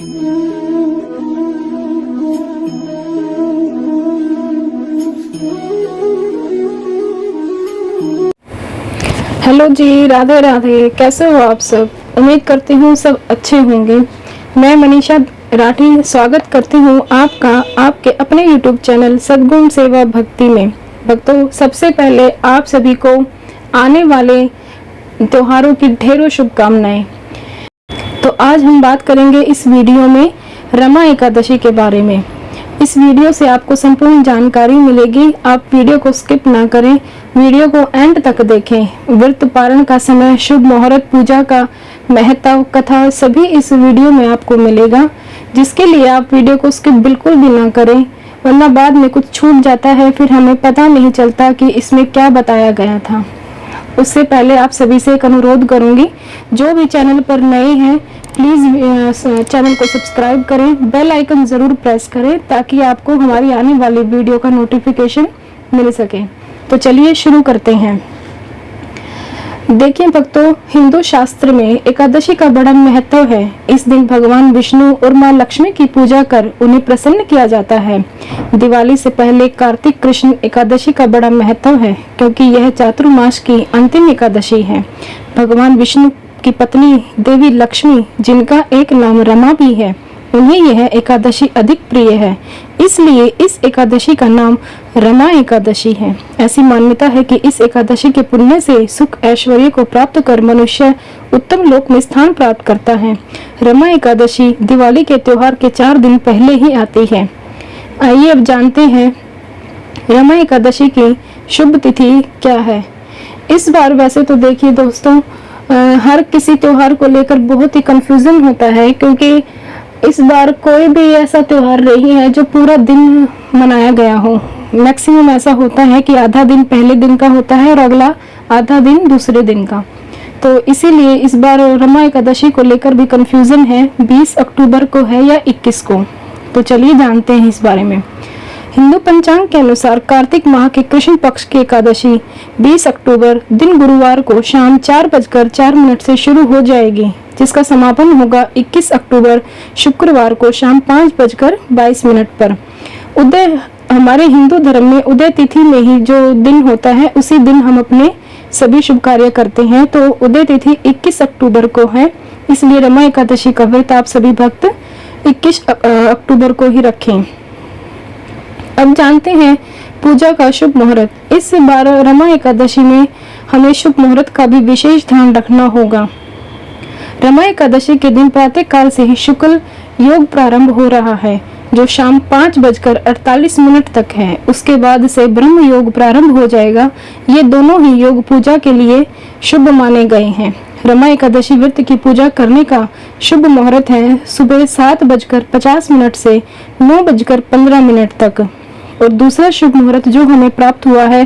Hello जी, राधे राधे। कैसे हो आप सब? उम्मीद करती हूँ सब अच्छे होंगे। मैं मनीषा राठी स्वागत करती हूँ आपका आपके अपने YouTube चैनल सद्गुण सेवा भक्ति में। भक्तों, सबसे पहले आप सभी को आने वाले त्योहारों की ढेरों शुभकामनाएं। तो आज हम बात करेंगे इस वीडियो में रमा एकादशी के बारे में। इस वीडियो से आपको संपूर्ण जानकारी मिलेगी। आप वीडियो को स्किप ना करें, वीडियो को एंड तक देखें। व्रत पारण का समय, शुभ मुहूर्त, पूजा का महत्व, कथा सभी इस वीडियो में आपको मिलेगा, जिसके लिए आप वीडियो को स्किप बिल्कुल भी ना करें, वरना बाद में कुछ छूट जाता है, फिर हमें पता नहीं चलता कि इसमें क्या बताया गया था। उससे पहले आप सभी से एक अनुरोध करूंगी, जो भी चैनल पर नए हैं प्लीज़ चैनल को सब्सक्राइब करें, बेल आइकन ज़रूर प्रेस करें ताकि आपको हमारी आने वाली वीडियो का नोटिफिकेशन मिल सके। तो चलिए शुरू करते हैं। देखिए भक्तों, हिंदू शास्त्र में एकादशी का बड़ा महत्व है। इस दिन भगवान विष्णु और माँ लक्ष्मी की पूजा कर उन्हें प्रसन्न किया जाता है। दिवाली से पहले कार्तिक कृष्ण एकादशी का बड़ा महत्व है, क्योंकि यह चातुर्मास की अंतिम एकादशी है। भगवान विष्णु की पत्नी देवी लक्ष्मी, जिनका एक नाम रमा भी है, उन्हें यह एकादशी अधिक प्रिय है, इसलिए इस एकादशी का नाम रमा एकादशी है। ऐसी मान्यता है कि इस एकादशी के पुण्य से सुख ऐश्वर्य को प्राप्त कर मनुष्य उत्तम लोक में स्थान प्राप्त करता है। रमा एकादशी दिवाली के त्योहार के 4 दिन पहले ही आती है। आइए अब जानते हैं रमा एकादशी की शुभ तिथि क्या है। इस बार वैसे तो देखिए दोस्तों, हर किसी त्योहार को लेकर बहुत ही कंफ्यूजन होता है, क्योंकि इस बार कोई भी ऐसा त्योहार नहीं है जो पूरा दिन मनाया गया हो। मैक्सिमम ऐसा होता है कि आधा दिन पहले दिन का होता है और अगला आधा दिन दूसरे दिन का। तो इसीलिए इस बार रमा एकादशी को लेकर भी कंफ्यूजन है, 20 अक्टूबर को है या 21 को। तो चलिए जानते हैं इस बारे में। हिंदू पंचांग के अनुसार कार्तिक माह के कृष्ण पक्ष की एकादशी 20 अक्टूबर दिन गुरुवार को शाम 4:04 से शुरू हो जाएगी, जिसका समापन होगा 21 अक्टूबर शुक्रवार को शाम 5:22 पर। उदय, हमारे हिंदू धर्म में उदय तिथि में ही जो दिन होता है, उसी दिन हम अपने सभी शुभ कार्य करते हैं। तो उदय तिथि 21 अक्टूबर को है, इसलिए रमा एकादशी का व्रत आप सभी भक्त 21 अक्टूबर को ही रखें। अब जानते हैं पूजा का शुभ मुहूर्त। इस बार रमा एकादशी में हमें शुभ मुहूर्त का भी विशेष ध्यान रखना होगा। रमा एकादशी के दिन प्रातः काल से ही शुक्ल योग प्रारंभ हो रहा है, जो शाम 5:48 तक है। उसके बाद से ब्रह्म योग प्रारंभ हो जाएगा। ये दोनों ही योग पूजा के लिए शुभ माने गए हैं। रमा एकादशी व्रत की पूजा करने का शुभ मुहूर्त है सुबह 7:50 से 9:15 तक, और दूसरा शुभ मुहूर्त जो हमें प्राप्त हुआ है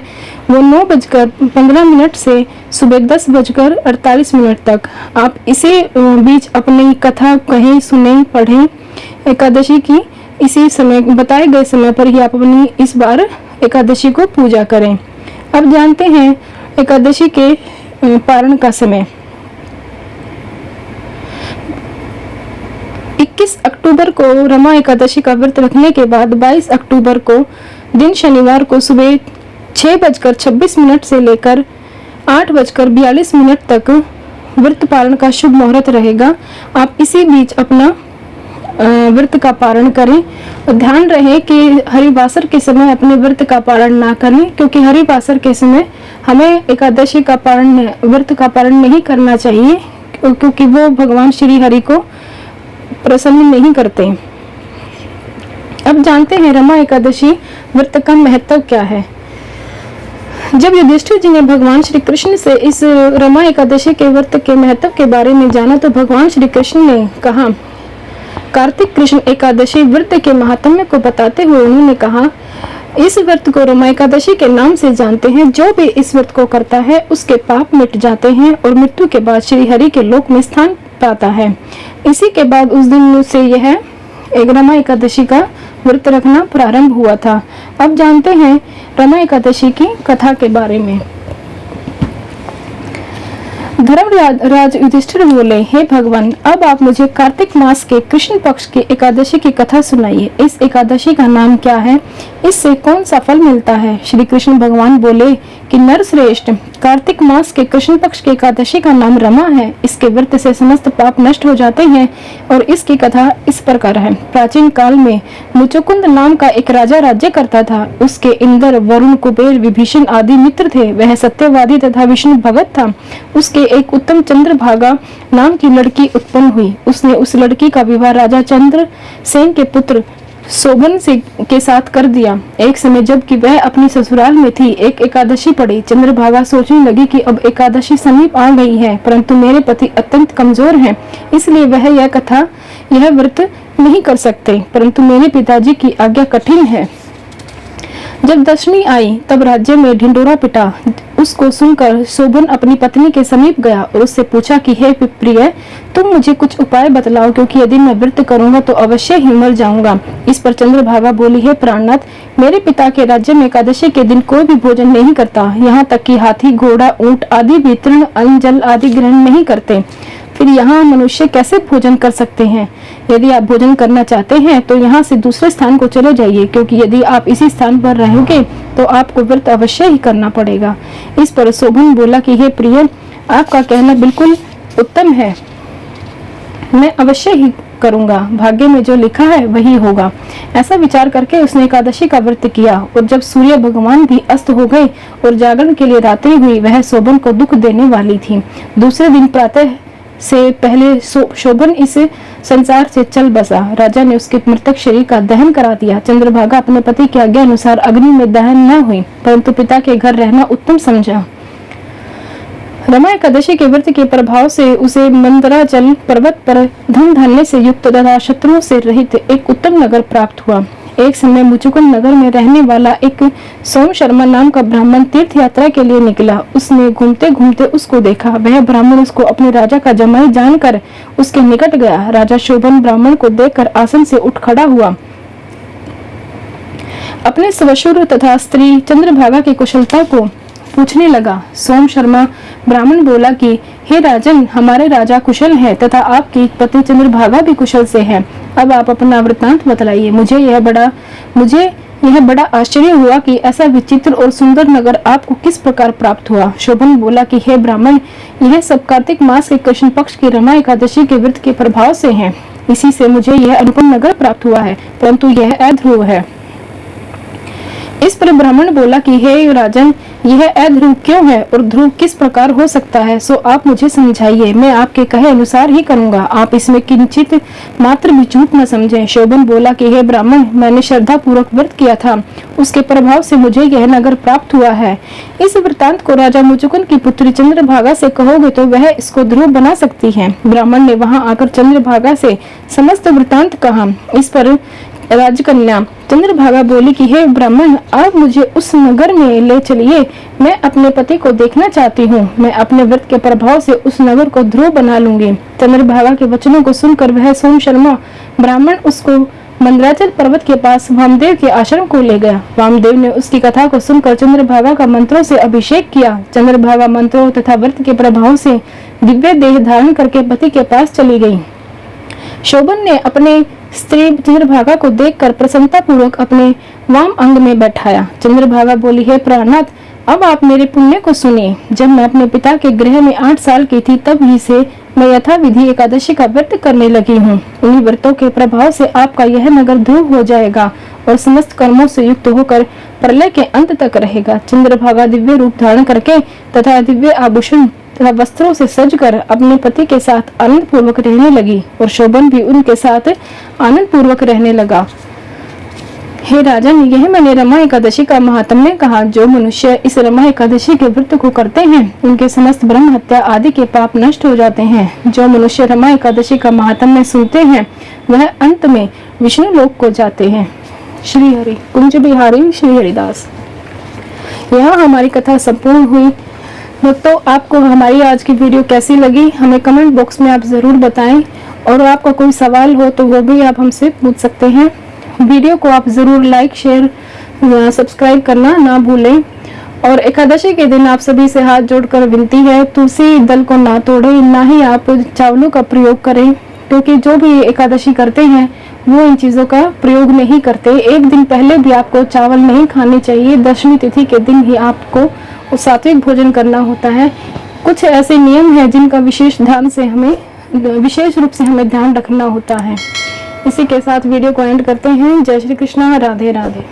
वो 9:15 से सुबह 10:48 तक। आप इसी बीच अपनी कथा कहें, सुने, पढ़ें एकादशी की। इसी समय, बताए गए समय पर ही आप अपनी इस बार एकादशी को पूजा करें। अब जानते हैं एकादशी के पारण का समय। 21 अक्टूबर को रमा एकादशी का व्रत रखने के बाद 22 अक्टूबर को दिन शनिवार को सुबह 6:26 से लेकर 8:42 तक व्रत पारण का शुभ मुहूर्त रहेगा। आप इसी बीच अपना व्रत का पारण करें। ध्यान रहे कि हरिवासर के समय अपने व्रत का पारण ना करें, क्योंकि हरिवासर के समय हमें एकादशी का पारण, व्रत का पारण नहीं करना चाहिए, क्योंकि वो भगवान श्री हरि को प्रसन्न नहीं करते। अब जानते हैं रमा एकादशी व्रत का महत्व क्या है। जब युधिष्ठिर जी ने भगवान श्री कृष्ण से इस रमा एकादशी के व्रत के महत्व के बारे में जाना, तो भगवान श्री कृष्ण ने कहा, कार्तिक कृष्ण एकादशी व्रत के महात्म्य को बताते हुए उन्होंने कहा, इस व्रत को रमा एकादशी के नाम से जानते हैं। जो भी इस व्रत को करता है उसके पाप मिट जाते हैं और मृत्यु के बाद श्री हरि के लोक में स्थान पाता है। इसी के बाद उस दिन से यह एक रमा एकादशी का व्रत रखना प्रारंभ हुआ था। अब जानते हैं रमा एकादशी की कथा के बारे में। धर्मराज युधिष्ठिर बोले, हे भगवान, अब आप मुझे कार्तिक मास के कृष्ण पक्ष की एकादशी की कथा सुनाइए। इस एकादशी का नाम क्या है? इससे कौन सा फल मिलता है? श्री कृष्ण भगवान बोले कि नरश्रेष्ठ, कार्तिक मास के कृष्ण पक्ष की एकादशी का नाम रमा है। इसके व्रत से समस्त पाप नष्ट हो जाते हैं और इसकी कथा इस प्रकार है। प्राचीन काल में मुचुकुंद नाम का एक राजा राज्य करता था। उसके इंद्र, वरुण, कुबेर, विभीषण आदि मित्र थे। वह सत्यवादी तथा विष्णु भगत था। उसके एक उत्तम चंद्रभागा नाम की लड़की उत्पन्न हुई। उसने उस लड़की का विवाह राजा चंद्र सेन के पुत्र शोभन के साथ कर दिया। एक समय जबकि वह अपनी ससुराल में थी, एक एकादशी पड़ी। चंद्रभागा सोचने लगी कि अब एकादशी समीप आ गई है, परंतु मेरे पति अत्यंत कमजोर हैं, इसलिए वह यह व्रत नहीं कर सकते, परंतु मेरे पिताजी की आज्ञा कठिन है। जब दशमी आई तब राज्य में ढिंडोरा पिटा। उसको सुनकर शोभन अपनी पत्नी के समीप गया और उससे पूछा कि हे प्रिय, तुम मुझे कुछ उपाय बतलाओ, क्योंकि यदि मैं व्रत करूंगा तो अवश्य ही मर जाऊंगा। इस पर चंद्रभागा बोली, हे प्राणनाथ, मेरे पिता के राज्य में एकादशी के दिन कोई भी भोजन नहीं करता, यहाँ तक कि हाथी, घोड़ा, ऊंट आदि भी तृण, अन्न, जल आदि ग्रहण नहीं करते। फिर यहाँ मनुष्य कैसे भोजन कर सकते हैं? यदि आप भोजन करना चाहते हैं तो यहाँ से दूसरे स्थान को चले जाइए, क्योंकि यदि आप इसी स्थान पर रहोगे तो आपको व्रत अवश्य ही करना पड़ेगा। इस पर शोभन बोला कि हे प्रिय, आपका कहना बिल्कुल उत्तम है, मैं अवश्य ही करूंगा। भाग्य में जो लिखा है वही होगा। ऐसा विचार करके उसने एकादशी का व्रत किया और जब सूर्य भगवान भी अस्त हो गए और जागरण के लिए रात्रि हुई, वह शोभन को दुख देने वाली थी। दूसरे दिन प्रातः से पहले शोभन इस संसार से चल बसा। राजा ने उसके मृतक शरीर का दहन करा दिया। चंद्रभागा अपने पति की आज्ञा अनुसार अग्नि में दहन न हुई, परंतु पिता के घर रहना उत्तम समझा। रमा एकादशी के व्रत के प्रभाव से उसे मंदराचल पर्वत पर धन धान्य से युक्त तथा शत्रुओं से रहित एक उत्तम नगर प्राप्त हुआ। एक समय मुचुकुंद नगर में रहने वाला एक सोम शर्मा नाम का ब्राह्मण तीर्थ यात्रा के लिए निकला। उसने घूमते घूमते उसको देखा। वह ब्राह्मण उसको अपने राजा का जमाई जानकर उसके निकट गया। राजा शोभन ब्राह्मण को देखकर आसन से उठ खड़ा हुआ। अपने ससुर तथा स्त्री चंद्रभागा की कुशलता को पूछने लगा। सोम शर्मा ब्राह्मण बोला कि हे राजन, हमारे राजा कुशल हैं तथा आपकी पति चंद्रभागा भी कुशल से है। अब आप अपना वृत्तांत बतलाइए। मुझे यह बड़ा आश्चर्य हुआ कि ऐसा विचित्र और सुंदर नगर आपको किस प्रकार प्राप्त हुआ। शोभन बोला कि हे ब्राह्मण, यह सब कार्तिक मास के कृष्ण पक्ष की रमा एकादशी के व्रत के प्रभाव से है। इसी से मुझे यह अनुपम नगर प्राप्त हुआ है, परंतु यह अध्रुव है। इस पर ब्राह्मण बोला कि हे राजन, यह अध्रुव क्यों है और ध्रुव किस प्रकार हो सकता है, सो आप मुझे समझाइए। मैं आपके कहे अनुसार ही करूंगा। आप इसमें किंचित मात्र भी झूठ न समझें। शोभन बोला कि हे ब्राह्मण, मैंने श्रद्धा पूर्वक व्रत किया था, उसके प्रभाव से मुझे यह नगर प्राप्त हुआ है। इस वृत्तांत को राजा मुचुकुंद की पुत्री चंद्रभागा से कहोगे तो वह इसको ध्रुव बना सकती है। ब्राह्मण ने वहां आकर चंद्रभागा से समस्त वृत्तांत कहा। इस पर राजकन्या चंद्रभागा बोली कि हे ब्राह्मण, आप मुझे उस नगर में ले चलिए। मैं अपने पति को देखना चाहती हूँ। मैं अपने व्रत के प्रभाव से उस नगर को ध्रुव बना लूंगी। चंद्रभागा के वचनों को सुनकर वह सोम शर्मा ब्राह्मण उसको मंदराचल पर्वत के पास वामदेव के आश्रम को ले गया। वामदेव ने उसकी कथा को सुनकर चंद्रभागा का मंत्रों से अभिषेक किया। चंद्रभागा मंत्रों तथा व्रत के प्रभाव से दिव्य देह धारण करके पति के पास चली गई। शोभन ने अपने स्त्री चंद्रभागा को देखकर प्रसन्नता पूर्वक अपने वाम अंग में बैठाया। चंद्रभागा बोली, हे प्राणनाथ, अब आप मेरे पुण्य को सुनिए। जब मैं अपने पिता के गृह में 8 साल की थी, तब ही से मैं यथाविधि एकादशी का व्रत करने लगी हूँ। उन्हीं व्रतों के प्रभाव से आपका यह नगर ध्रुव हो जाएगा और समस्त कर्मों से युक्त होकर प्रलय के अंत तक रहेगा। चंद्रभागा दिव्य रूप धारण करके तथा दिव्य आभूषण तथा वस्त्रों से सजकर अपने पति के साथ आनंद पूर्वक रहने लगी और शोभन भी उनके साथ आनंद पूर्वक रहने लगा। हे राजन, यह मैंने रमा एकादशी का महात्म्य कहा। जो मनुष्य इस रमा एकादशी के व्रत को करते हैं, उनके समस्त ब्रह्म हत्या आदि के पाप नष्ट हो जाते हैं। जो मनुष्य रमा एकादशी का महात्म्य सुनते हैं, वह अंत में विष्णु लोक को जाते हैं। श्री हरि कुंज बिहारी श्री हरिदास। यहाँ हमारी कथा संपूर्ण हुई। दोस्तों, आपको हमारी आज की वीडियो कैसी लगी, हमें कमेंट बॉक्स में आप जरूर बताएं और आपका कोई सवाल हो तो वो भी आप हमसे पूछ सकते हैं। वीडियो को आप जरूर लाइक, शेयर, सब्सक्राइब करना ना भूलें और एकादशी के दिन आप सभी से हाथ जोड़कर विनती है, तुलसी दल को ना तोड़े, ना ही आप चावलों का प्रयोग करें, क्योंकि जो भी एकादशी करते हैं वो इन चीज़ों का प्रयोग नहीं करते। एक दिन पहले भी आपको चावल नहीं खाने चाहिए। दशमी तिथि के दिन ही आपको सात्विक भोजन करना होता है। कुछ ऐसे नियम हैं जिनका विशेष रूप से हमें ध्यान रखना होता है। इसी के साथ वीडियो को एंड करते हैं। जय श्री कृष्णा, राधे राधे।